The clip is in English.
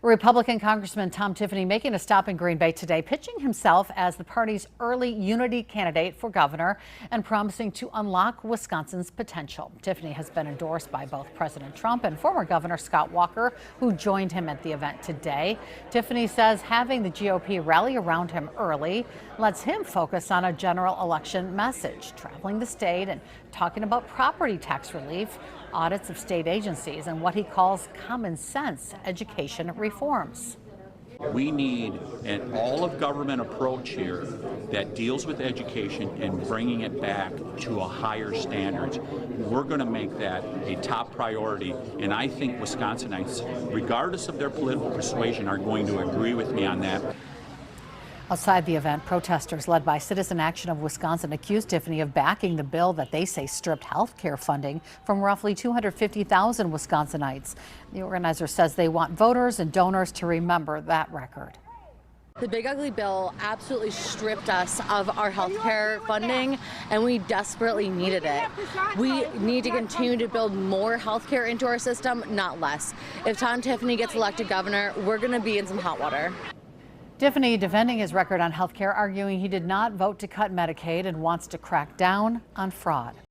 Republican Congressman Tom Tiffany making a stop in Green Bay today, pitching himself as the party's early unity candidate for governor and promising to unlock Wisconsin's potential. Tiffany has been endorsed by both President Trump and former Governor Scott Walker, who joined him at the event today. Tiffany says having the GOP rally around him early lets him focus on a general election message, traveling the state and talking about property tax relief, audits of state agencies, and what he calls common sense education reforms. We need an all-of-government approach here that deals with education and bringing it back to a higher standards. We're going to make that a top priority, and I think Wisconsinites, regardless of their political persuasion, are going to agree with me on that. Outside the event, protesters led by Citizen Action of Wisconsin accused Tiffany of backing the bill that they say stripped health care funding from roughly 250,000 Wisconsinites. The organizer says they want voters and donors to remember that record. The big ugly bill absolutely stripped us of our health care funding, and we desperately needed it. We need to continue to build more health care into our system, not less. If Tom Tiffany gets elected governor, we're going to be in some hot water. Tiffany defending his record on health care, arguing he did not vote to cut Medicaid and wants to crack down on fraud.